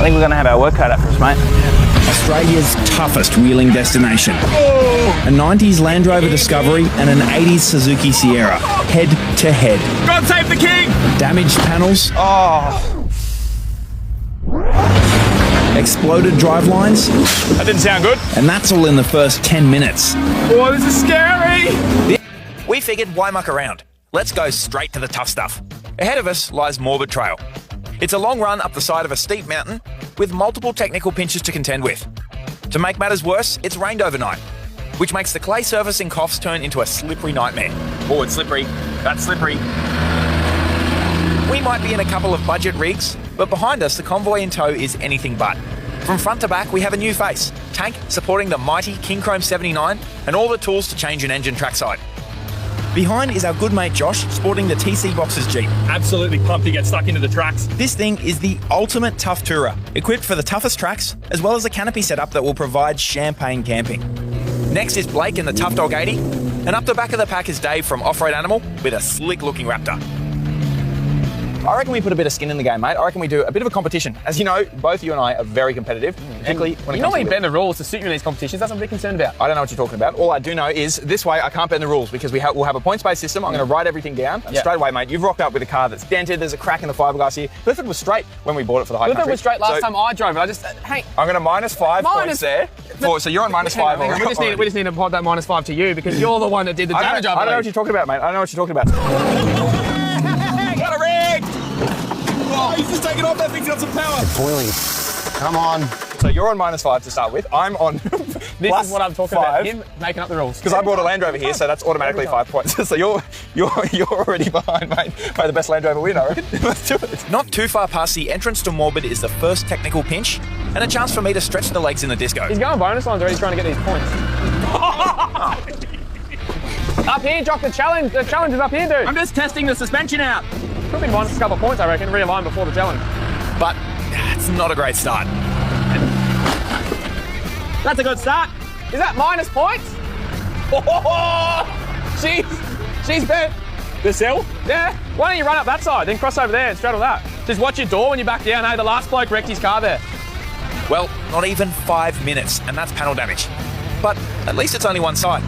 think we're going to have our work cut out for us, mate. Australia's toughest wheeling destination. A 90s Land Rover Discovery and an 80s Suzuki Sierra, head to head. God save the king! Damaged panels. Exploded drivelines. That didn't sound good. And that's all in the first 10 minutes. Oh, this is scary! We figured, why muck around? Let's go straight to the tough stuff. Ahead of us lies Morbid Trail. It's a long run up the side of a steep mountain with multiple technical pinches to contend with. To make matters worse, it's rained overnight, which makes the clay surface in Coffs turn into a slippery nightmare. Oh, it's slippery. That's slippery. We might be in a couple of budget rigs, but behind us the convoy in tow is anything but. From front to back we have a new face, tank supporting the mighty King Chrome 79 and all the tools to change an engine trackside. Behind is our good mate Josh, sporting the TC Boxers Jeep. Absolutely pumped to get stuck into the tracks. This thing is the ultimate tough tourer, equipped for the toughest tracks, as well as a canopy setup that will provide champagne camping. Next is Blake in the Tough Dog 80, and up the back of the pack is Dave from Offroad Animal with a slick-looking Raptor. I reckon we put a bit of skin in the game, mate. I reckon we do a bit of a competition. As you know, both you and I are very competitive, particularly when it comes to... You bend the rules to suit you in these competitions. That's what I'm a bit concerned about. I don't know what you're talking about. All I do know is this way I can't bend the rules because we'll have a points-based system. I'm going to write everything down. And straight away, mate, you've rocked up with a car that's dented. There's a crack in the fiberglass here. Clifford was straight when we bought it for the high country. Clifford was straight last time I drove it. I just... hey. I'm going to -5 points there. So you're on -5 already. We just need to pod that -5 to you because you're the one that did the damage. I don't know what you're talking about, mate. I don't know what you're talking about. Got a rig! Oh, he's just taking off that thing's got some power. It's boiling. Come on. So you're on -5 to start with. I'm on This is what I'm talking about. Him making up the rules. Because I brought a Land Rover here, so that's automatically 5 points. So you're already behind, mate. By the best Land Rover win, I reckon. Let's do it. Not too far past the entrance to Morbid is the first technical pinch, and a chance for me to stretch the legs in the disco. He's going bonus lines already trying to get these points. Up here, Jock, the challenge is up here, dude. I'm just testing the suspension out. Could be minus a couple of points, I reckon, realign before the challenge. But it's not a great start. That's a good start. Is that minus points? Oh, she's bent. The sill? Yeah. Why don't you run up that side, then cross over there and straddle that? Just watch your door when you back down. Hey, the last bloke wrecked his car there. Well, not even 5 minutes, and that's panel damage. But at least it's only one side.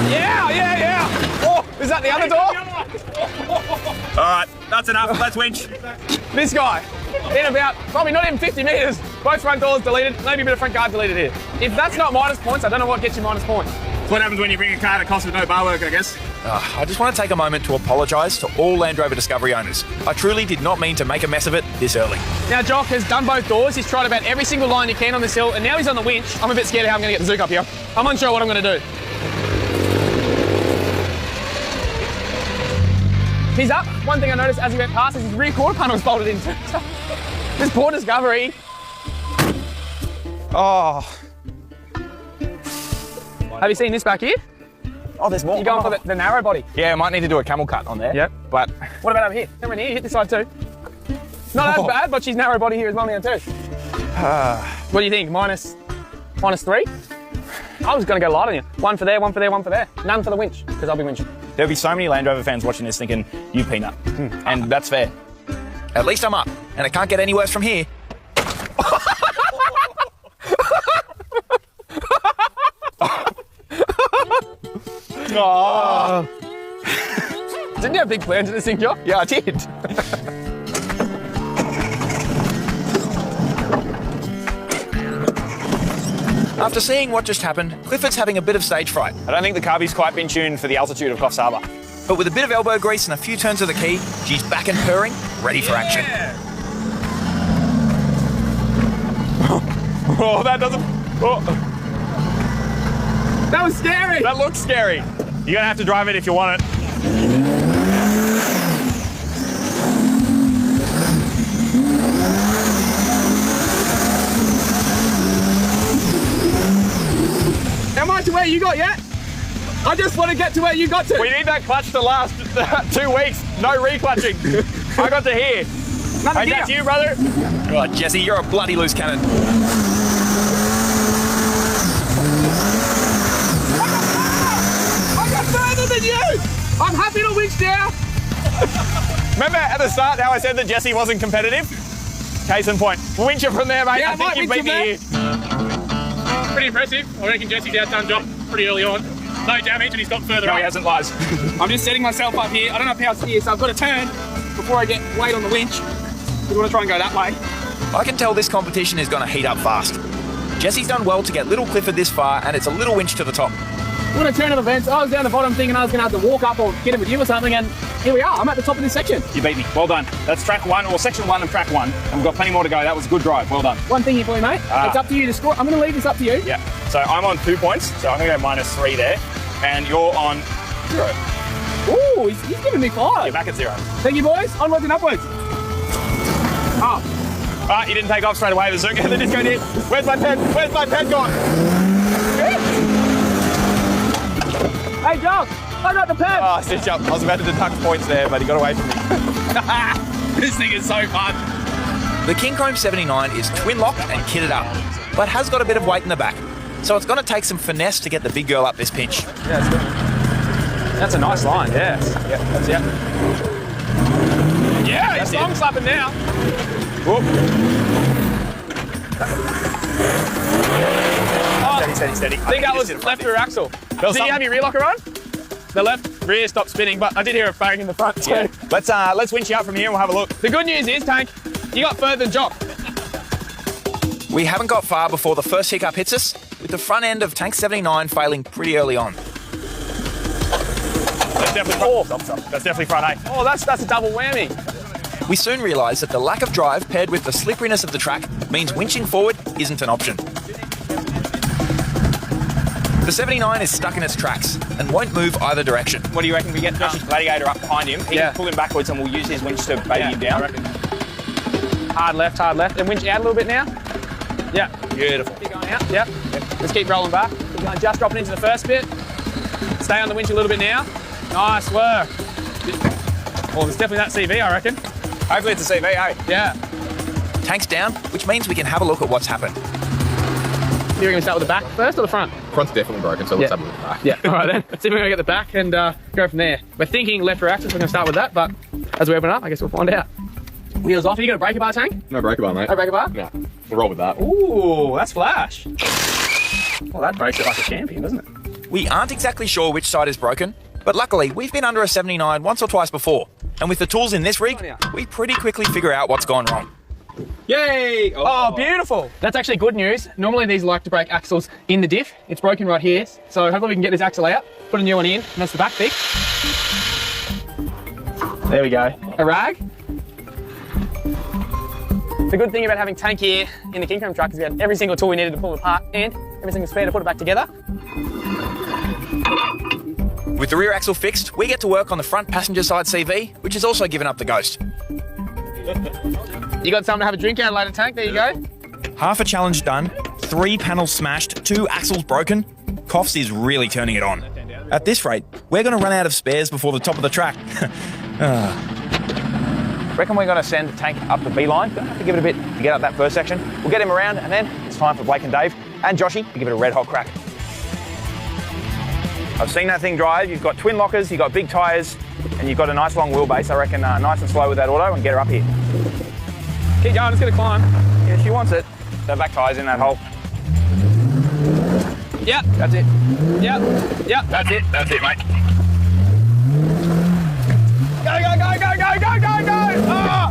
Yeah. Oh, is that the other door? All right, that's enough. Let's winch. This guy, in about, probably not even 50 metres, both front doors deleted, maybe a bit of front guard deleted here. If that's not minus points, I don't know what gets you minus points. That's what happens when you bring a car that costs with no bar work, I guess. I just want to take a moment to apologise to all Land Rover Discovery owners. I truly did not mean to make a mess of it this early. Now, Jock has done both doors. He's tried about every single line he can on this hill, and now he's on the winch. I'm a bit scared of how I'm going to get the Zook up here. I'm unsure what I'm going to do. He's up. One thing I noticed as he went past is his rear quarter panel was bolted into. This poor Discovery. Oh. Have you seen this back here? Oh, there's more. You're going for the narrow body. Yeah, I might need to do a camel cut on there. Yep. But what about over here? Come in here, hit this side too. Not as bad, but she's narrow body here as well now too. What do you think? -3? I was going to go light on you. One for there, one for there, one for there. None for the winch, because I'll be winching. There'll be so many Land Rover fans watching this thinking, you peanut. And that's fair. At least I'm up, and it can't get any worse from here. Oh. Didn't you have big plans in this thing, Jock? Yeah, I did. After seeing what just happened, Clifford's having a bit of stage fright. I don't think the carby's quite been tuned for the altitude of Coffs Harbour. But with a bit of elbow grease and a few turns of the key, she's back and purring, ready for action. Oh, that doesn't... Oh. That was scary! That looks scary. You're going to have to drive it if you want it. Am I to where you got yet? I just want to get to where you got to. We need that clutch to last 2 weeks. No re-clutching. I got to here. Hey, that's you, brother. Right, Jesse, you're a bloody loose cannon. I got further than you! I'm happy to winch now. Remember at the start how I said that Jesse wasn't competitive? Case in point. Winch it from there, mate. Yeah, I think you beat me here. Pretty impressive. I reckon Jesse's outdone Jock pretty early on. No damage, and he's got further No, up. he hasn't, Lars. I'm just setting myself up here. I don't know how it's here, so I've got to turn before I get weight on the winch. You want to try and go that way? I can tell this competition is going to heat up fast. Jesse's done well to get Little Clifford this far, and it's a little winch to the top. I'm going to turn to the vents. I was down the bottom thinking I was going to have to walk up or get it with you or something, and here we are. I'm at the top of this section. You beat me. Well done. That's track 1, or section 1 of track 1, and we've got plenty more to go. That was a good drive. Well done. One thing here for you, mate. It's up to you to score. I'm going to leave this up to you. Yeah. So I'm on 2 points, so I'm going to go -3 there, and you're on 0. Ooh, he's giving me 5. You're back at 0. Thank you, boys. Onwards and upwards. Oh. All right, you didn't take off straight away, the Zuka. The disco did. Where's my pen? Where's my pen gone? Hey, Jock, I got the pen. Oh, stitch up. I was about to deduct points there, but he got away from me. This thing is so fun. The King Chrome 79 is twin-locked and kitted up, but has got a bit of weight in the back. So it's going to take some finesse to get the big girl up this pinch. Yeah, it's good. That's a nice line, yes. Yeah, that's it. Yeah, he's long slapping now. Whoop. Steady. I think that was left rear axle. Did you have your rear locker on? The left rear stopped spinning, but I did hear a bang in the front too. Yeah. Let's winch you out from here and we'll have a look. The good news is, Tank, you got further than Jock. We haven't got far before the first hiccup hits us, with the front end of Tank 79 failing pretty early on. That's definitely front. That's definitely front eight. Oh, that's a double whammy. We soon realise that the lack of drive paired with the slipperiness of the track means winching forward isn't an option. The 79 is stuck in its tracks and won't move either direction. What do you reckon? We get Josh's Gladiator up behind him. He can pull him backwards and we'll use his winch to baby him down. Hard left, and winch out a little bit now. Yeah. Beautiful. Keep going out. Yep. Let's keep rolling back. Keep going, just dropping into the first bit. Stay on the winch a little bit now. Nice work. Well, it's definitely that CV, I reckon. Hopefully it's a CV, eh? Yeah. Tank's down, which means we can have a look at what's happened. You're going to start with the back first or the front? Front's definitely broken, so let's have a look at the back. Yeah, all right then. Let's see if we're going to get the back and go from there. We're thinking left rear axle, so we're going to start with that, but as we open up, I guess we'll find out. Wheels off. Have you got a breaker bar, Tank? No breaker bar, mate. No breaker bar? Yeah, we'll roll with that. Ooh, that's flash. Well, that breaks it like a champion, doesn't it? We aren't exactly sure which side is broken, but luckily we've been under a 79 once or twice before, and with the tools in this rig, we pretty quickly figure out what's gone wrong. Yay! Oh, beautiful. That's actually good news. Normally these like to break axles in the diff. It's broken right here, so hopefully we can get this axle out, put a new one in, and that's the back fix. There we go. A rag. The good thing about having Tank here in the King Chrome truck is we had every single tool we needed to pull it apart and every single spare to put it back together. With the rear axle fixed, we get to work on the front passenger side CV, which has also given up the ghost. You got something to have a drink out later, Tank? There you go. Half a challenge done, 3 panels smashed, 2 axles broken. Coughs is really turning it on. At this rate, we're going to run out of spares before the top of the track. Reckon we're going to send Tank up the B-line. Going to have to give it a bit to get up that first section. We'll get him around, and then it's time for Blake and Dave and Joshy to give it a red-hot crack. I've seen that thing drive. You've got twin lockers, you've got big tyres, and you've got a nice long wheelbase. I reckon nice and slow with that auto and get her up here. Keep going, it's going to climb. Yeah, she wants it. The back tyre's in that hole. Yep. That's it. Yep. Yep. That's it. That's it, mate. Go, go, go, go, go, go, go, go!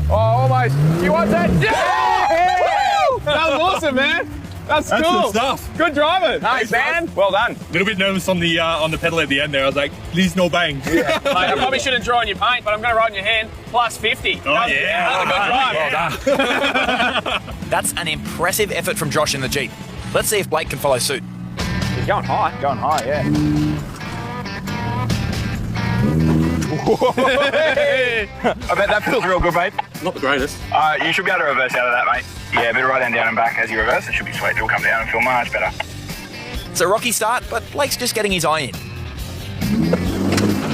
Oh, almost. She wants it. Yeah! Woo! That was awesome, man. That's cool. good stuff. Good driving. Nice, man. Well done. A little bit nervous on the pedal at the end there. I was like, please no bang. Mate, I probably shouldn't draw on your paint, but I'm going to write in your hand, plus 50. Oh, yeah. That was a good drive. Well done. That's an impressive effort from Josh in the Jeep. Let's see if Blake can follow suit. He's going high. Going high, yeah. I bet that feels real good, mate. Not the greatest. You should be able to reverse out of that, mate. Yeah, a bit of right hand down and back as you reverse. It should be sweet. It'll come down and feel much better. It's a rocky start, but Blake's just getting his eye in.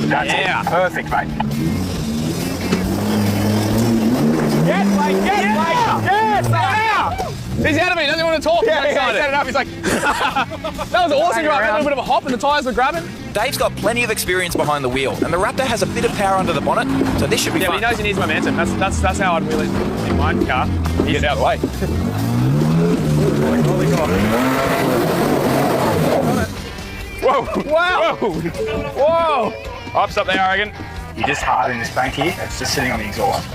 That's it. Perfect, mate. Yes, Blake, yes, Blake, yes, now! He's out of me, doesn't want to talk. Yeah, he's set it up, he's like, that was an awesome drive, a little bit of a hop and the tyres were grabbing. Dave's got plenty of experience behind the wheel, and the Raptor has a bit of power under the bonnet, so this should be Yeah, fun. but he knows he needs momentum. That's how I'd wheel it. my car. You get out of the way. Whoa! Wow! Whoa! Oh, stop there, Oregon. You just hard in this bank here. It's just sitting on the exhaust.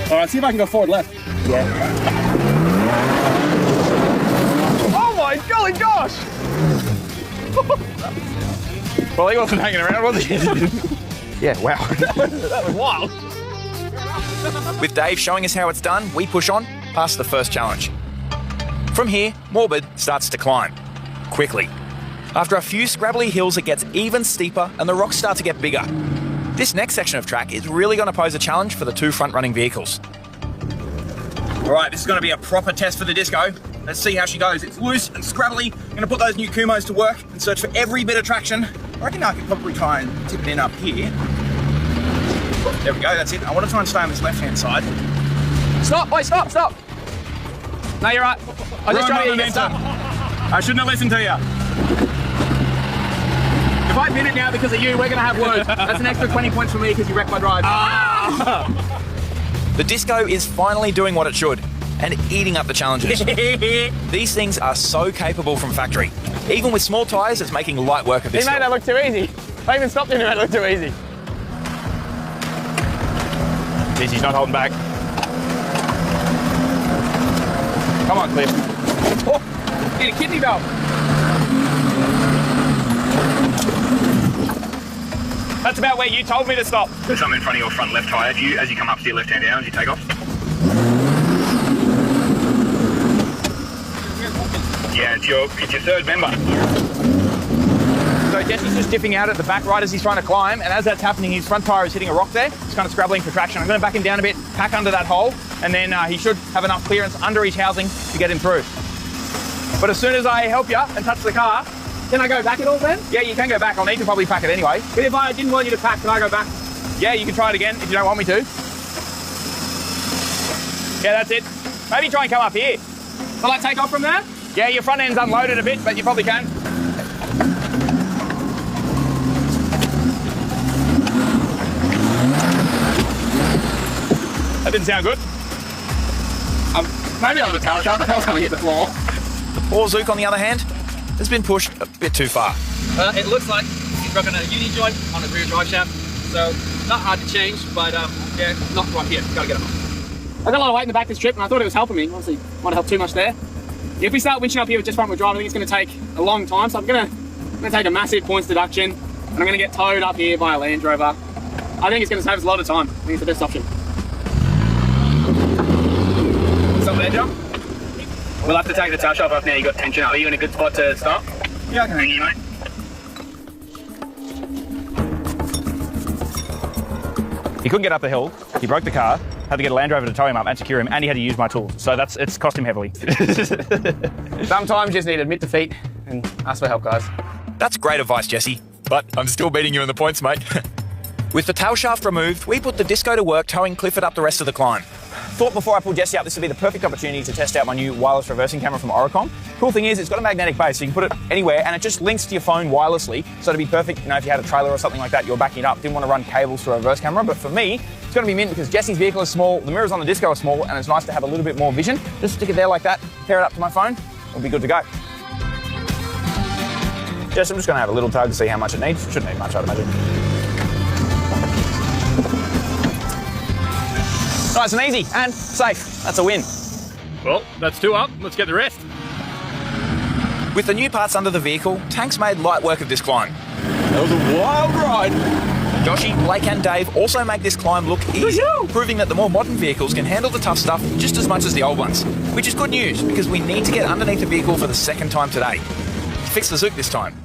All right, see if I can go forward left. Yeah. Oh my golly gosh! Well, he wasn't hanging around, was he? Yeah, wow. That was wild. With Dave showing us how it's done, we push on past the first challenge. From here, Morbid starts to climb. Quickly. After a few scrabbly hills, it gets even steeper and the rocks start to get bigger. This next section of track is really going to pose a challenge for the two front-running vehicles. All right, this is going to be a proper test for the Disco. Let's see how she goes. It's loose and scrabbly. I'm going to put those new Kumos to work and search for every bit of traction. I reckon I could probably try and tip it in up here. There we go, that's it. I want to try and stay on this left-hand side. Stop, wait, stop. No, you're right. I was just trying to get stuck. I shouldn't have listened to you. If I pin it now because of you, we're going to have words. That's an extra 20 points for me because you wrecked my drive. The Disco is finally doing what it should and eating up the challenges. These things are so capable from factory. Even with small tyres, it's making light work of this. He made that look too easy. I even stopped him and made it look too easy. Jeez, he's not holding back. Come on, Cliff. Oh, get a kidney belt. That's about where you told me to stop. There's something in front of your front left tyre as you come up to your left hand down as you take off. Yeah, it's your third member. So Jesse's just dipping out at the back right as he's trying to climb, and as that's happening, his front tyre is hitting a rock there. He's kind of scrabbling for traction. I'm going to back him down a bit, pack under that hole, and then he should have enough clearance under his housing to get him through. But as soon as I help you and touch the car, can I go back at all then? yeah, you can go back. I'll need to probably pack it anyway. But if I didn't want you to pack, can I go back? Yeah, you can try it again if you don't want me to. Yeah, that's it. Maybe try and come up here. Will I take off from there? Yeah, your front end's unloaded a bit, but you probably can. That didn't sound good. Maybe on the tail shaft, the tail's going to hit the floor. The poor Zook, on the other hand, has been pushed a bit too far. It looks like he's rocking a uni joint on his rear drive shaft, so not hard to change, but yeah, not right here. Gotta get him off. I got a lot of weight in the back this trip, and I thought it was helping me. Obviously, might have helped too much there. If we start winching up here with just front-wheel drive, I think it's going to take a long time, so I'm going to take a massive points deduction, and I'm going to get towed up here by a Land Rover. I think it's going to save us a lot of time. I think it's the best option. Stop there, John. We'll have to take the tail shaft off now. You got tension up. Are you in a good spot to start? Yeah, I can hang you, mate. He couldn't get up the hill. He broke the car. Had to get a Land Rover to tow him up and secure him, and he had to use my tools. So it's cost him heavily. Sometimes you just need to admit defeat and ask for help, guys. That's great advice, Jesse, but I'm still beating you in the points, mate. With the tail shaft removed, we put the Disco to work towing Clifford up the rest of the climb. Thought before I pulled Jesse up, this would be the perfect opportunity to test out my new wireless reversing camera from Oricom. Cool thing is, it's got a magnetic base, so you can put it anywhere, and it just links to your phone wirelessly. So it'd be perfect, you know, if you had a trailer or something like that, you're backing it up, didn't want to run cables to a reverse camera. But for me, it's going to be mint because Jesse's vehicle is small, the mirrors on the Disco are small, and it's nice to have a little bit more vision. Just stick it there like that, pair it up to my phone, we'll be good to go. Jess, I'm just going to have a little tug to see how much it needs. Shouldn't need much, I'd imagine. Nice and easy and safe. That's a win. Well, that's 2 up. Let's get the rest. With the new parts under the vehicle, Tanks made light work of this climb. That was a wild ride. Joshy, Blake and Dave also make this climb look easy, proving that the more modern vehicles can handle the tough stuff just as much as the old ones. Which is good news, because we need to get underneath the vehicle for the second time today. Fix the Zook this time.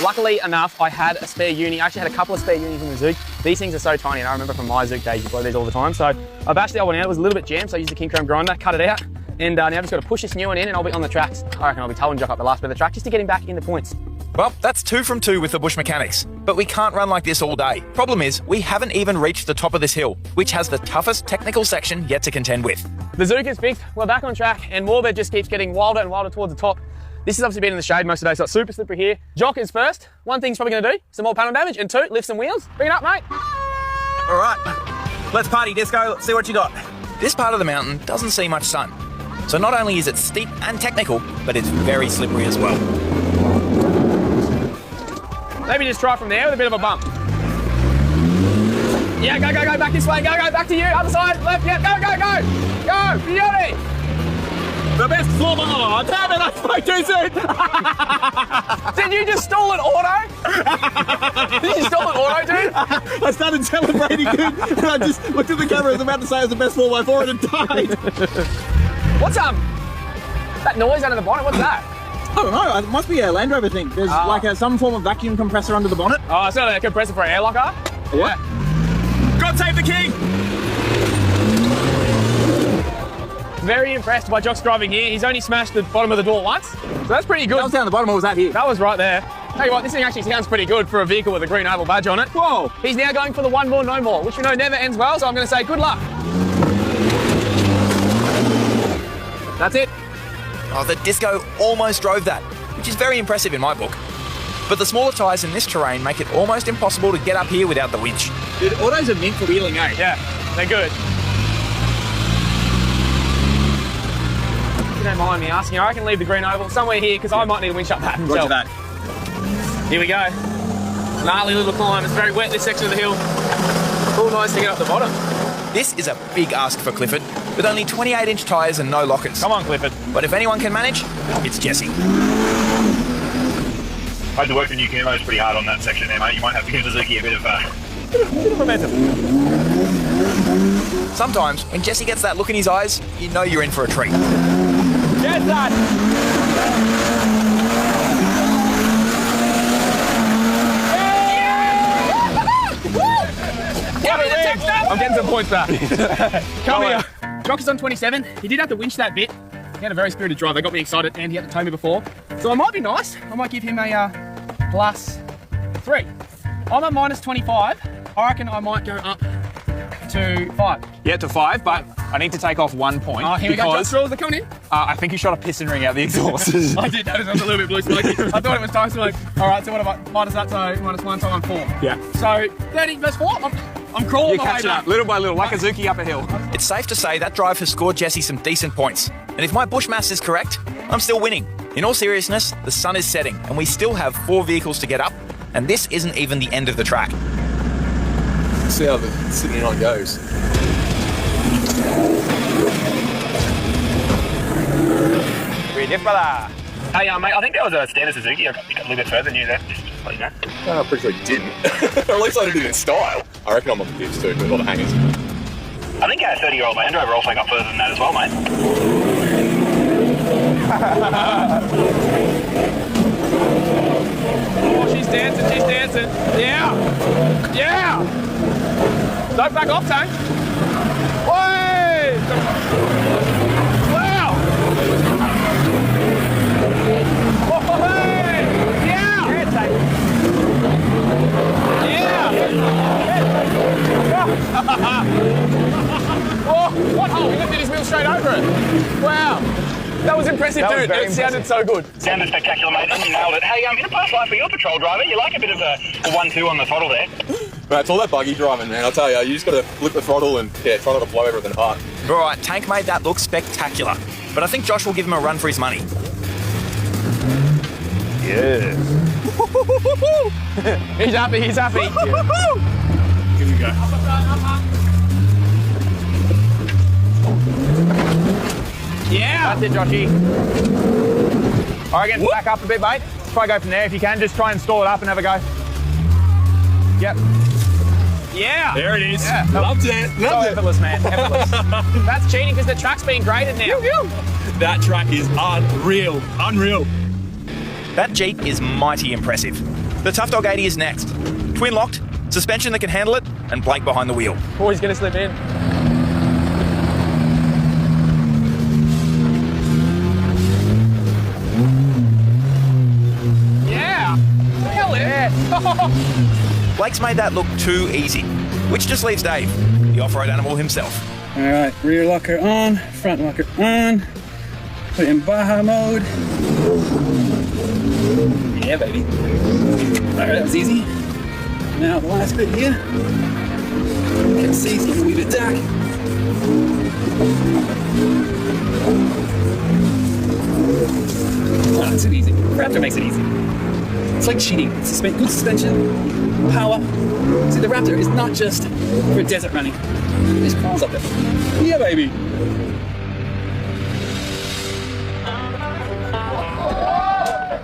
Luckily enough, I had a spare uni. I actually had a couple of spare unis in the Zook. These things are so tiny, and I remember from my Zook days, you blow these all the time. So I bashed the old one out. It was a little bit jammed, so I used the King Chrome grinder, cut it out, and now I've just got to push this new one in, and I'll be on the tracks. I reckon I'll be towing Jock up the last bit of the track just to get him back in the points. Well, that's 2 from 2 with the Bush Mechanics. But we can't run like this all day. Problem is, we haven't even reached the top of this hill, which has the toughest technical section yet to contend with. The Zook is fixed, we're back on track, and Morbid just keeps getting wilder and wilder towards the top. This has obviously been in the shade most of the day, so it's super slippery here. Jock is first. One thing's probably going to do, some more panel damage, and 2, lift some wheels. Bring it up, mate. All right, let's party, Disco. Let's see what you got. This part of the mountain doesn't see much sun. So not only is it steep and technical, but it's very slippery as well. Maybe just try from there with a bit of a bump. Yeah, go, back this way, go, back to you, other side, left, yeah, go, go, beauty! The best floor. Oh, damn it, I spoke too soon. Did you just stall an auto? Did you stall an auto, dude? I started celebrating, dude, and I just looked at the camera and was about to say it was the best 4x4 and it died. What's that noise under the bonnet, what's that? I don't know, it must be a Land Rover thing. There's like some form of vacuum compressor under the bonnet. Oh, it's not a compressor for an air locker? What? God save the king! Very impressed by Jock's driving here. He's only smashed the bottom of the door once, so that's pretty good. That was down the bottom, or was that here? That was right there. Tell you what, this thing actually sounds pretty good for a vehicle with a green oval badge on it. Whoa! He's now going for the one more, no more, which we know never ends well, so I'm going to say good luck. That's it. Oh, the Disco almost drove that, which is very impressive in my book. But the smaller tyres in this terrain make it almost impossible to get up here without the winch. Dude, autos are meant for wheeling, eh? Yeah, they're good. If you don't mind me asking, I reckon leave the green oval somewhere here because I might need to winch up that himself. Roger that. Here we go. Gnarly little climb. It's very wet, this section of the hill. All nice to get up the bottom. This is a big ask for Clifford, with only 28-inch tyres and no lockers. Come on, Clifford. But if anyone can manage, it's Jesse. I had to work the new Kumos pretty hard on that section there, mate. You might have to give Suzuki a bit of momentum. Sometimes, when Jesse gets that look in his eyes, you know you're in for a treat. Get that! I'm getting some points back. Come here. Jock is on 27. He did have to winch that bit. He had a very spirited drive. That got me excited, and he had to tow me before. So I might be nice. I might give him a +3. I'm a -25. I reckon I might go up to 5. Yeah, to 5, but I need to take off 1 point. Oh, here we go. Jock's rules, they're coming in. I think you shot a piston ring out the exhaust. I did notice I was a little bit blue smoky. I thought it was time, so like, all right, so what about minus that, so -1, so I'm 4. Yeah. So 30 versus 4, I'm crawling You're my way catching back. up, little by little, like a Zuki up a hill. It's safe to say that drive has scored Jesse some decent points. And if my bush maths is correct, I'm still winning. In all seriousness, the sun is setting, and we still have 4 vehicles to get up, and this isn't even the end of the track. Let's see how the sitting on goes. Hey, mate, I think there was a standard Suzuki. I got a little bit further than you there. Just let you know. I'm pretty sure you didn't. Or at least I did it in style. I reckon I'm on the dips too, with all the hangers. I think a 30-year-old Land Rover also got further than that as well, mate. Oh, she's dancing, she's dancing. Yeah. Yeah. Don't back off, Tank. Way. Wow. Oh, hey. Yeah. Oh, what hole? He lifted his wheel straight over it. Wow. That was impressive, That was dude. very It sounded so good. Sounded spectacular, mate, and you nailed it. Hey, in a past life, you're a patrol driver. You like a bit of a 1-2 on the throttle there. Right, it's all that buggy driving, man. I'll tell you, you just got to flip the throttle and, try not to blow everything apart. All right, Tank made that look spectacular. But I think Josh will give him a run for his money. Yeah. He's happy, he's happy. Here we go. Yeah. That's it, Joshy. All right, again, back up a bit, mate. Try go from there if you can. Just try and stall it up and have a go. Yep. Yeah. There it is. Yeah. Loved it. So Loved it. effortless, man. Effortless. That's cheating because the track's being graded now. That track is unreal. Unreal. That Jeep is mighty impressive. The Tough Dog 80 is next. Twin locked, suspension that can handle it, and Blake behind the wheel. Oh, he's going to slip in. Yeah. Hell yeah. Blake's made that look too easy, which just leaves Dave, the off-road animal himself. All right, rear locker on, front locker on. Put it in Baja mode. Yeah, baby. All right, that was easy. Now the last bit here. Can see it's looking a wee bit dark. Oh, it's easy. Raptor makes it easy. It's like cheating. Good suspension, power. See, the Raptor is not just for desert running. There's cars up there. Yeah, baby.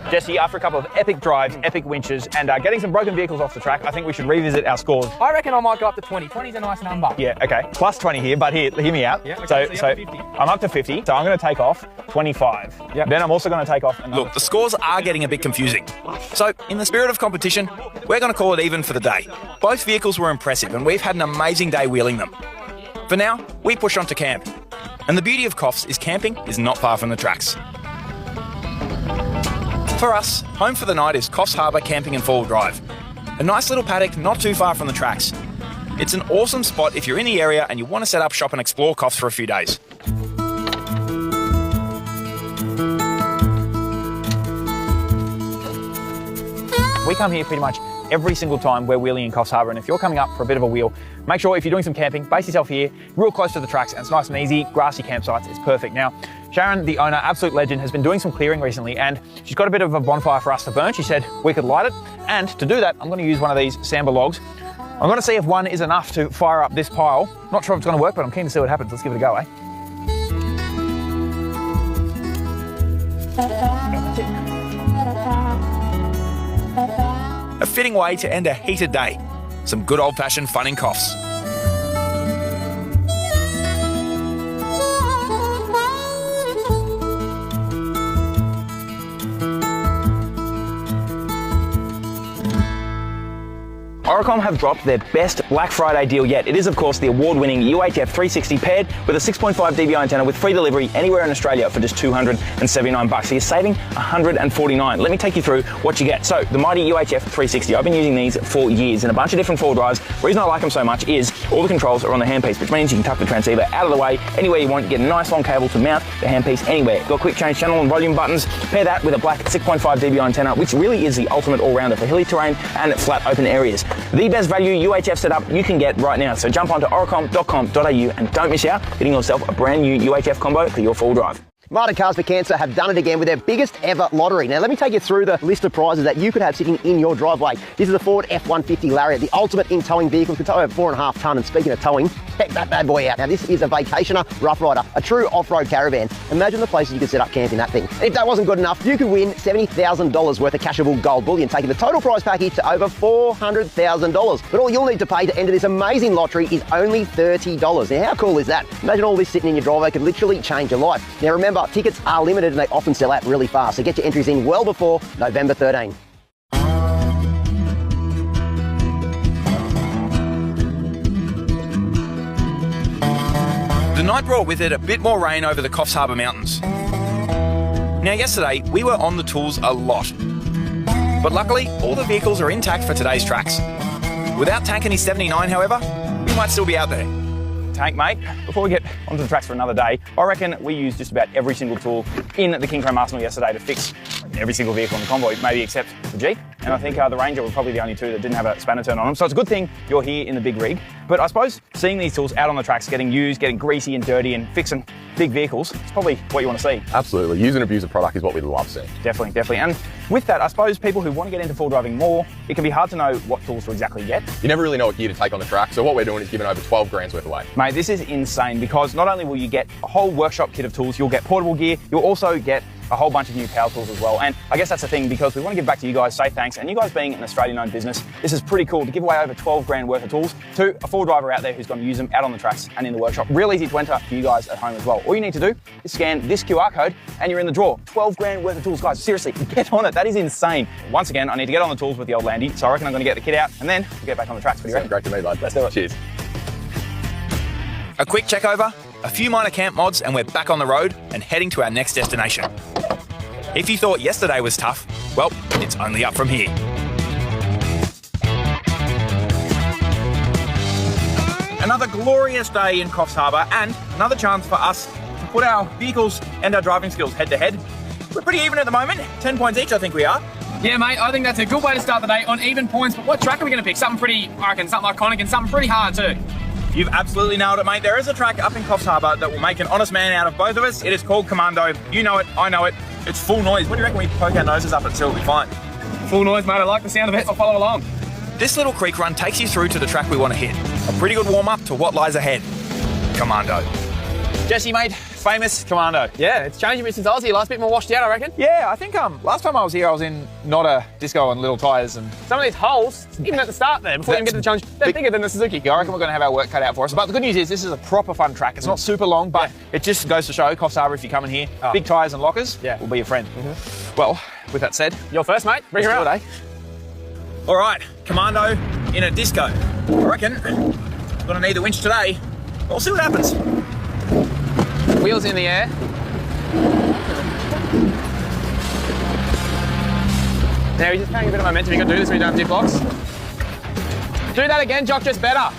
Jesse, after a couple of epic drives, epic winches, and getting some broken vehicles off the track, I think we should revisit our scores. I reckon I might go up to 20. 20's a nice number. Yeah, okay. Plus 20 here, but hear me out. Yeah, okay, so I'm up to 50, so I'm going to take off 25. Yep. Then I'm also going to take off another. Look, the scores are getting a bit confusing. So, in the spirit of competition, we're going to call it even for the day. Both vehicles were impressive, and we've had an amazing day wheeling them. For now, we push on to camp. And the beauty of Coffs is camping is not far from the tracks. For us, home for the night is Coffs Harbour Camping and Four-Wheel Drive. A nice little paddock not too far from the tracks. It's an awesome spot if you're in the area and you want to set up shop and explore Coffs for a few days. We come here pretty much every single time we're wheeling in Coffs Harbour, and if you're coming up for a bit of a wheel, make sure if you're doing some camping, base yourself here, real close to the tracks, and it's nice and easy, grassy campsites, it's perfect. Now, Sharon, the owner, absolute legend, has been doing some clearing recently, and she's got a bit of a bonfire for us to burn. She said we could light it, and to do that, I'm going to use one of these Samba logs. I'm going to see if one is enough to fire up this pile. Not sure if it's going to work, but I'm keen to see what happens. Let's give it a go, eh? A fitting way to end a heated day. Some good old-fashioned fun in Coffs. Oricom have dropped their best Black Friday deal yet. It is, of course, the award-winning UHF 360 paired with a 6.5 dBi antenna with free delivery anywhere in Australia for just $279. So you're saving $149. Let me take you through what you get. So the mighty UHF 360, I've been using these for years in a bunch of different four drives. The reason I like them so much is all the controls are on the handpiece, which means you can tuck the transceiver out of the way anywhere you want. You get a nice long cable to mount the handpiece anywhere. Got quick change channel and volume buttons. Pair that with a black 6.5 dBi antenna, which really is the ultimate all-rounder for hilly terrain and flat open areas. The best value UHF setup you can get right now. So jump onto oricom.com.au and don't miss out getting yourself a brand new UHF combo for your four-wheel drive. Martin Cars for Cancer have done it again with their biggest ever lottery. Now let me take you through the list of prizes that you could have sitting in your driveway. This is a Ford F-150 Lariat, the ultimate in towing vehicle. Can tow over 4.5 tonne, and speaking of towing, check that bad boy out. Now this is a vacationer rough rider, a true off-road caravan. Imagine the places you could set up camp in that thing. And if that wasn't good enough, you could win $70,000 worth of cashable gold bullion, taking the total prize package to over $400,000. But all you'll need to pay to enter this amazing lottery is only $30. Now how cool is that? Imagine all this sitting in your driveway could literally change your life. Now remember, tickets are limited and they often sell out really fast, so get your entries in well before November 13. The night brought with it a bit more rain over the Coffs Harbour Mountains. Now yesterday, we were on the tools a lot. But luckily, all the vehicles are intact for today's tracks. Without Tank and his 79, however, we might still be out there. Tank, mate, before we get onto the tracks for another day, I reckon we used just about every single tool in the King Chrome arsenal yesterday to fix every single vehicle in the convoy, maybe except the Jeep. And I think the Ranger were probably the only two that didn't have a spanner turn on them. So it's a good thing you're here in the big rig. But I suppose seeing these tools out on the tracks, getting used, getting greasy and dirty and fixing big vehicles, it's probably what you want to see. Absolutely. Use and abuse a product is what we love seeing. Definitely, definitely. And with that, I suppose people who want to get into full driving more, it can be hard to know what tools to exactly get. You never really know what gear to take on the track, so what we're doing is giving over 12 grand's worth away. Mate, this is insane because not only will you get a whole workshop kit of tools, you'll get portable gear, you'll also get a whole bunch of new power tools as well. And I guess that's the thing, because we want to give back to you guys, say thanks, and you guys being an Australian-owned business, this is pretty cool to give away over 12 grand worth of tools to a full driver out there who's going to use them out on the tracks and in the workshop. Real easy to enter for you guys at home as well. All you need to do is scan this QR code and you're in the draw. 12 grand worth of tools, guys. Seriously, get on it. That is insane. Once again, I need to get on the tools with the old Landy, so I reckon I'm going to get the kit out and then we'll get back on the tracks. What do you reckon? Great to me, bud. Let's do it. Cheers. A quick check over, a few minor camp mods, and we're back on the road and heading to our next destination. If you thought yesterday was tough, well, it's only up from here. Another glorious day in Coffs Harbour and another chance for us to put our vehicles and our driving skills head to head. We're pretty even at the moment, 10 points each I think we are. Yeah, mate, I think that's a good way to start the day on even points. But what track are we going to pick? Something pretty, I reckon, something iconic and something pretty hard too. You've absolutely nailed it, mate. There is a track up in Coffs Harbour that will make an honest man out of both of us. It is called Commando. You know it, I know it. It's full noise. What do you reckon we poke our noses up and see what we find? Full noise, mate. I like the sound of it. I'll follow along. This little creek run takes you through to the track we want to hit. A pretty good warm-up to what lies ahead. Commando. Jesse, mate, famous Commando. Yeah, it's changed a bit since I was here. Last bit more washed out, I reckon. Yeah, I think last time I was here, I was in not a disco and little tyres and... Some of these holes, even at the start there, before you even get to the challenge, they're bigger than the Suzuki. I reckon we're going to have our work cut out for us. But the good news is this is a proper fun track. It's not super long, but it just goes to show Coffs Harbour, if you come in here, big tyres and lockers will be your friend. Well, with that said... You're first, mate. Bring her out. Eh? All right, Commando in a disco. I reckon I'm going to need the winch today. We'll see what happens. Wheels in the air. Now you're just carrying a bit of momentum. You got to do this when you don't have dip locks. Do that again, Jock, just better.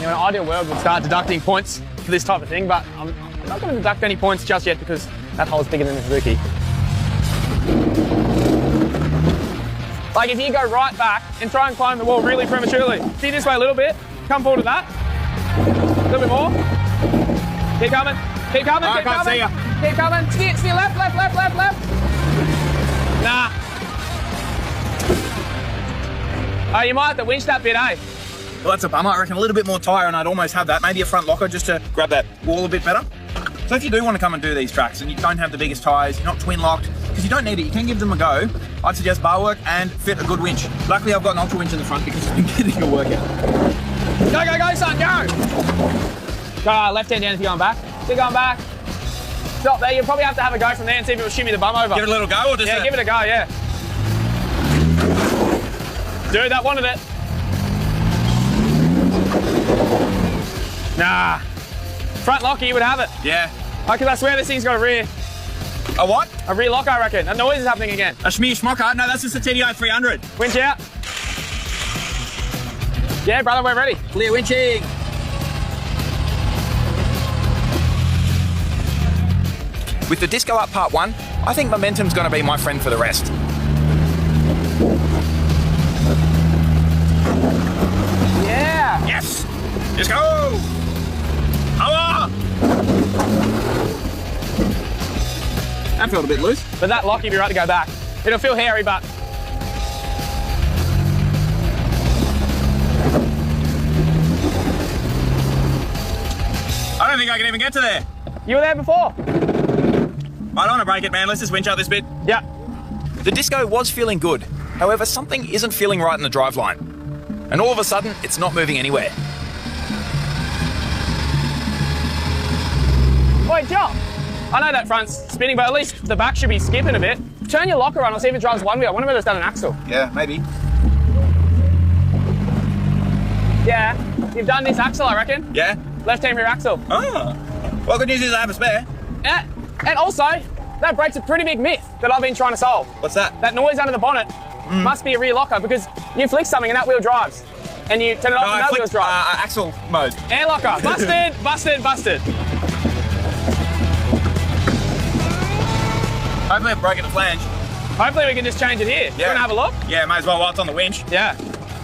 In an ideal world, we'll start deducting points for this type of thing, but I'm not going to deduct any points just yet because that hole's bigger than the Suzuki. Like if you go right back and try and climb the wall really prematurely, see this way a little bit, come forward to that, a little bit more, keep coming, keep coming, keep coming, keep coming, steer left, left, left, left, left. Nah. Oh, you might have to winch that bit, eh? Well, that's a bummer. I reckon a little bit more tyre and I'd almost have that. Maybe a front locker just to grab that wall a bit better. So if you do want to come and do these tracks and you don't have the biggest tyres, you're not twin locked, because you don't need it, you can give them a go. I'd suggest bar work and fit a good winch. Luckily I've got an ultra winch in the front because it's been getting a workout. Go, go, go, son, go! Go, left hand down if you're going back. Keep going back. Stop there, you'll probably have to have a go from there and see if it will shimmy the bum over. Give it a little go or just... Yeah, give it a go, yeah. Dude, that wanted it. Nah. Front locker, you would have it. Yeah. Because I swear this thing's got a rear. A what? A rear locker, I reckon. That noise is happening again. A schmear schmocker? No, that's just a TDI 300. Winch out. Yeah, brother, we're ready. Clear winching. With the disco up part one, I think momentum's going to be my friend for the rest. Yeah. Yes. Let's go. Power. That felt a bit loose. But that lock, if you're right to go back, it'll feel hairy, but... I don't think I can even get to there. You were there before. I don't want to break it, man. Let's just winch out this bit. Yeah. The disco was feeling good. However, something isn't feeling right in the driveline. And all of a sudden, it's not moving anywhere. Wait, Jock. I know that front's spinning, but at least the back should be skipping a bit. Turn your locker on, I'll see if it drives one wheel. I wonder whether it's done an axle. Yeah, maybe. Yeah, you've done this axle, I reckon. Yeah? Left-hand rear axle. Oh. Well, good news is I have a spare. Yeah, and also, that breaks a pretty big myth that I've been trying to solve. What's that? That noise under the bonnet must be a rear locker because you flick something and that wheel drives. And you turn it off and that wheel's drive. Axle mode. Air locker. Busted, busted, busted. Hopefully I've broken the flange. Hopefully we can just change it here. Yeah. You want to have a look? Yeah, may as well while it's on the winch. Yeah.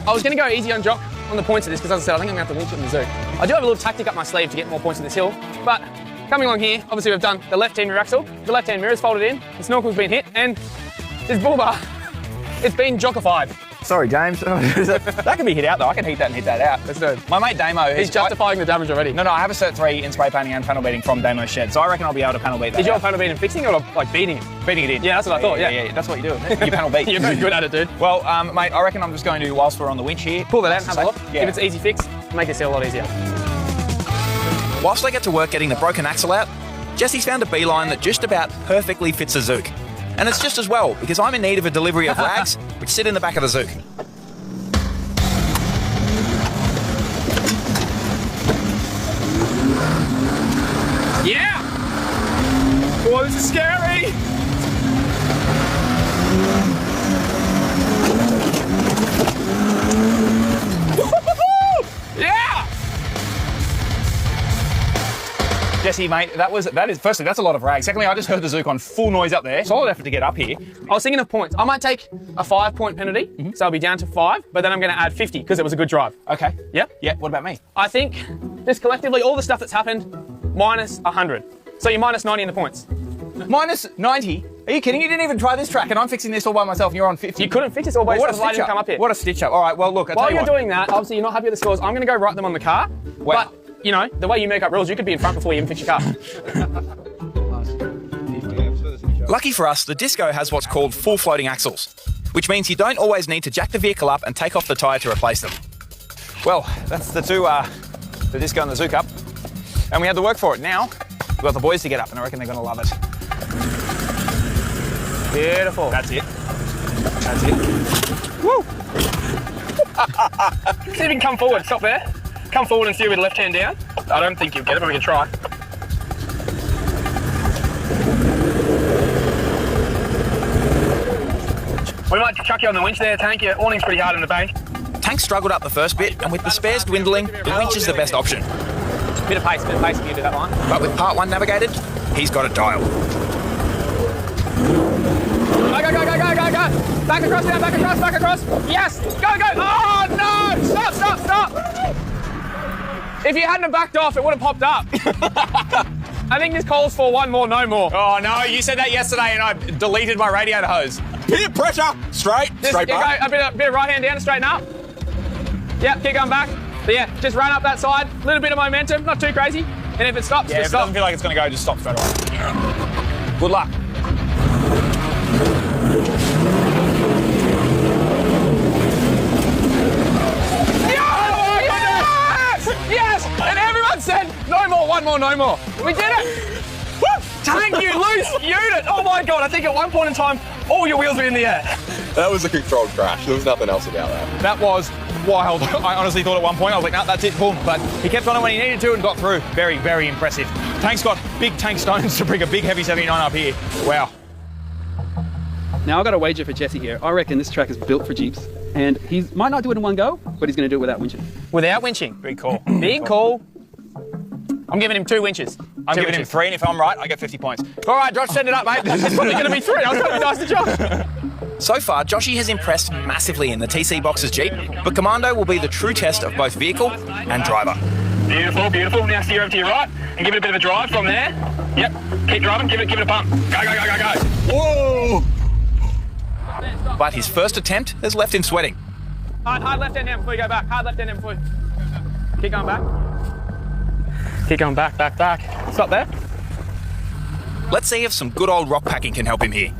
I was going to go easy on Jock on the points of this because, as I said, I think I'm going to have to winch it in the zoo. I do have a little tactic up my sleeve to get more points in this hill, but coming along here, obviously we've done the left-hand rear axle, the left-hand mirror's folded in, the snorkel's been hit, and this bull bar, it's been jockified. Sorry, James. That can be hit out, though. I can heat that and hit that out. Let's do it. My mate Damo... He's justifying the damage already. No, I have a Cert 3 in spray painting and panel beating from Damo's shed, so I reckon I'll be able to panel beat that. Did you panel beat and fixing it or like beating it? Beating it in. Yeah, that's what I thought, yeah. That's what you do. You panel beat. You're very good at it, dude. Well, mate, I reckon I'm just going to, whilst we're on the winch here... Pull that out and have a look. Yeah. If it's easy fix, make this hill a lot easier. Whilst I get to work getting the broken axle out, Jesse's found a beeline that just about perfectly fits a Zook. And it's just as well, because I'm in need of a delivery of rags, which sit in the back of the Zook. Yeah! Oh, this is scary! Jesse, mate, firstly, that's a lot of rag. Secondly, I just heard the Zook on full noise up there. Solid effort to get up here. I was thinking of points. I might take a 5-point penalty, so I'll be down to 5, but then I'm going to add 50 because it was a good drive. Okay. Yeah? Yeah, what about me? I think just collectively, all the stuff that's happened, minus 100. So you're minus 90 in the points. Minus 90? Are you kidding? You didn't even try this track and I'm fixing this all by myself and you're on 50. You couldn't fix this all by yourself. What a stitch up. Come up here. What a stitch up. All right, well, look, While you're doing that, obviously you're not happy with the scores. I'm going to go write them on the car. Wow. But, you know, the way you make up rules, you could be in front before you even fix your car. Lucky for us, the Disco has what's called full floating axles, which means you don't always need to jack the vehicle up and take off the tyre to replace them. Well, that's the two, the Disco and the Zook up. And we had to work for it. Now, we've got the boys to get up and I reckon they're going to love it. Beautiful. That's it. That's it. Woo! See if you can come forward. Stop there. Come forward and steer with the left hand down. I don't think you'll get it, but we can try. We might chuck you on the winch there, Tank. Your awning's pretty hard in the bank. Tank struggled up the first bit, and with the spares dwindling, the winch is the best option. Bit of pace if you do that line. But with part 1 navigated, he's got it dialed. Go. Back across now, back across. Yes, go. Oh, no! Stop. If you hadn't have backed off, it would have popped up. I think this calls for one more, no more. Oh, no, you said that yesterday and I deleted my radiator hose. Peer pressure. Straight back. Go, a bit of right hand down to straighten up. Yep, keep going back. But yeah, just run up that side. A little bit of momentum, not too crazy. And if it stops, Yeah, if just it stop. doesn't feel like it's going to go, just stop straight away. Good luck. Yes! And everyone said, no more, one more, no more. We did it! Woo! Tank, you loose unit! Oh my God, I think at one point in time, all your wheels were in the air. That was a controlled crash. There was nothing else about that. That was wild. I honestly thought at one point, I was like, no, that's it, boom. But he kept on it when he needed to and got through. Very, very impressive. Tank's got big tank stones to bring a big heavy 79 up here. Wow. Now I've got a wager for Jesse here. I reckon this track is built for Jeeps. And he might not do it in one go, but he's going to do it without winching. Without winching. Big call. Big call. I'm giving him 2 winches. I'm giving him 3, and if I'm right, I get 50 points. All right, Josh, send it up, mate. It's probably going to be 3. I was trying to be nice to Josh. So far, Joshy has impressed massively in the TC Boxers Jeep, but Commando will be the true test of both vehicle and driver. Beautiful. Now steer over to your right and give it a bit of a drive from there. Yep. Keep driving. Give it a pump. Go. Whoa! But his first attempt has left him sweating. Hard left hand down before you go back. Hard left hand down before you... Keep going back. Keep going back. Stop there. Let's see if some good old rock packing can help him here.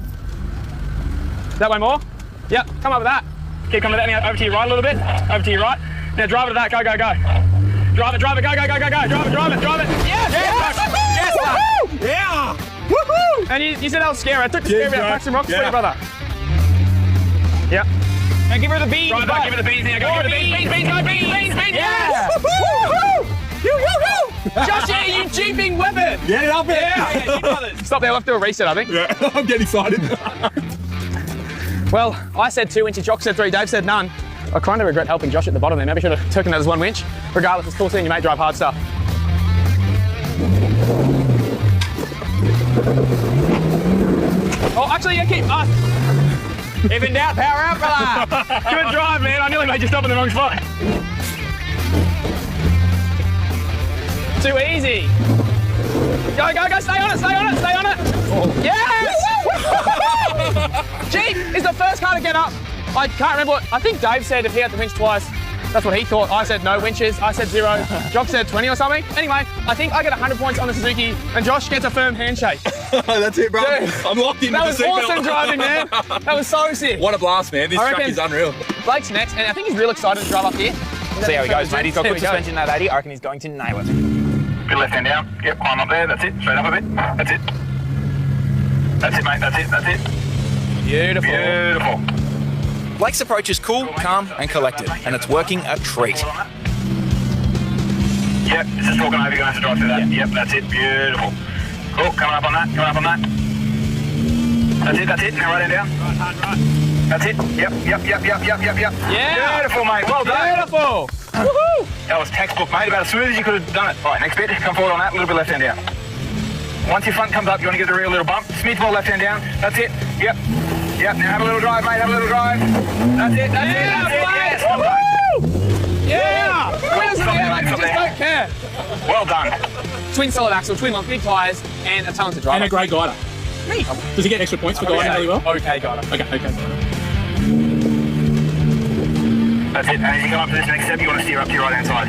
That way more. Yep, come up with that. Keep coming with that now, over to your right a little bit. Over to your right. Now drive it to that, go. Drive it, go. Drive it. Yes! Yeah! Woohoo! And you said that was scary. I took the scary out. Pack some rocks for you, brother. Yep. Now give her the beans. Drive back, give it the beans now. Go, give it the beans. Yes! Woohoo! Joshy, you jeeping weapon! Get it up here. Yeah. Stop there, we'll have to do a reset, I think. Yeah, I'm getting excited. Well, I said 2 winches, Jock said 3, Dave said none. I kind of regret helping Josh at the bottom there. Maybe should have taken that as 1 winch. Regardless, it's still seeing your mate drive hard stuff. Oh, actually, yeah, keep... If in doubt, power out, brother. Good drive, man. I nearly made you stop in the wrong spot. Too easy. Go. Stay on it. Oh. Yes! Jeep is the first car to get up. I can't remember what... I think Dave said if he had to winch twice, that's what he thought. I said no winches. I said 0. Jock said 20 or something. Anyway, I think I get 100 points on the Suzuki and Josh gets a firm handshake. That's it, bro. Dude, I'm locked in. That was awesome driving, man. That was so sick. What a blast, man. This track is unreal. Blake's next, and I think he's real excited to drive up here. See how he goes, mate. He's got good suspension in that 80. I reckon he's going to nail it. Bit left hand down. Yep, climb up there. That's it. Straight up a bit. That's it. That's it, mate. That's it. Beautiful. Blake's approach is cool, calm, and collected, and it's working a treat. Yep, it's just walking over. You're going to have to drive through that. Yep, that's it. Beautiful. Cool. Coming up on that. That's it. Now right hand down. Right. That's it. Yep. Yeah. Beautiful, mate. Well done. Beautiful. Woohoo! That was textbook, mate. About as smooth as you could have done it. All right, next bit. Come forward on that. A little bit left hand down. Once your front comes up, you want to give the rear a little bump. Smooth ball left hand down. That's it. Yep. Yep. Now have a little drive, mate. Have a little drive. That's it. That's it. That's it. Yes. Well done. Yeah! Where's the air? You just don't care. Well done. Twin solid axle, twin lump, big tyres, and a talented driver. And a great guider. Me? Does he get extra points for guiding really well? Okay, guider. Okay. That's it. And as you go up to this next step, you want to steer up to your right hand side.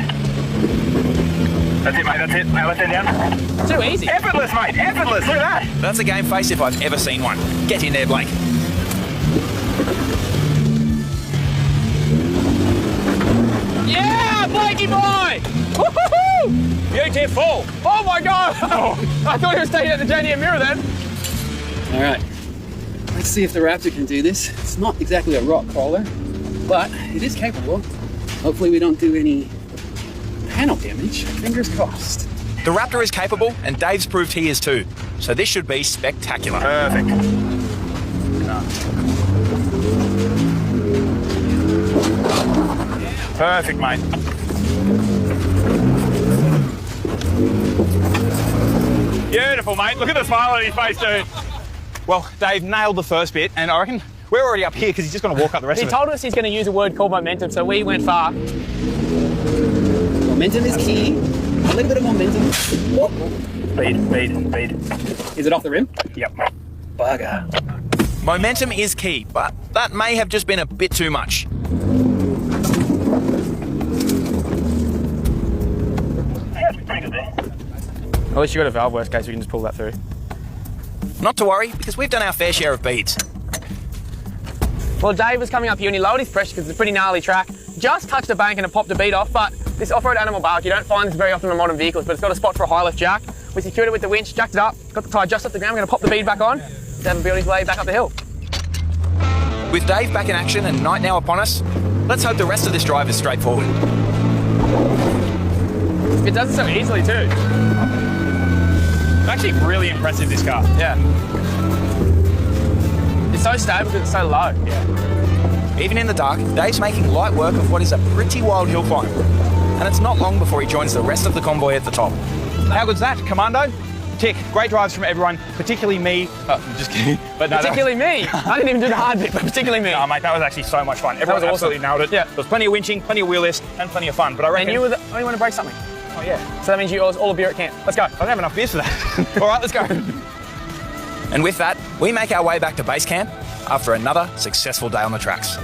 That's it, mate. That's it. Now left hand down. Too easy. Effortless, mate. Effortless. Look at that. That's a game face if I've ever seen one. Get in there, Blake. Yeah, Blakey boy! Woo-hoo-hoo! Beautiful! Oh my god! I thought he was taking it to JDM Mirror then. All right, let's see if the Raptor can do this. It's not exactly a rock crawler, but it is capable. Hopefully we don't do any panel damage. Fingers crossed. The Raptor is capable, and Dave's proved he is too. So this should be spectacular. Perfect. Perfect, mate. Beautiful, mate. Look at the smile on his face, dude. Well, Dave nailed the first bit, and I reckon we're already up here because he's just going to walk up the rest He of it. told us he's going to use a word called momentum, so we went far. Momentum is key. A little bit of momentum. Speed. Is it off the rim? Yep. Bugger. Momentum is key, but that may have just been a bit too much. At least you got a valve, worst case, we can just pull that through. Not to worry, because we've done our fair share of beads. Well, Dave was coming up here and he lowered his pressure because it's a pretty gnarly track. Just touched the bank and it popped a bead off, but this off-road animal bark, you don't find this very often on modern vehicles, but it's got a spot for a high lift jack. We secured it with the winch, jacked it up, got the tyre just off the ground, we're going to pop the bead back on, Dave will build his way back up the hill. With Dave back in action and night now upon us, let's hope the rest of this drive is straightforward. It does it so easily too. It's actually really impressive, this car. Yeah. It's so stable because it's so low. Yeah. Even in the dark, Dave's making light work of what is a pretty wild hill climb. And it's not long before he joins the rest of the convoy at the top. How good's that, Commando? Tick. Great drives from everyone, particularly me. Just kidding. But no, Particularly me. I didn't even do the hard bit, but particularly me. No, mate, that was actually so much fun. Everyone was awesome. absolutely nailed it. Yeah. There was plenty of winching, plenty of wheel list, and plenty of fun. But I reckon... And you were the only one to break something. Oh, yeah. So that means you owe us all a beer at camp. Let's go. I don't have enough beers for that. All right, let's go. And with that, we make our way back to base camp after another successful day on the tracks.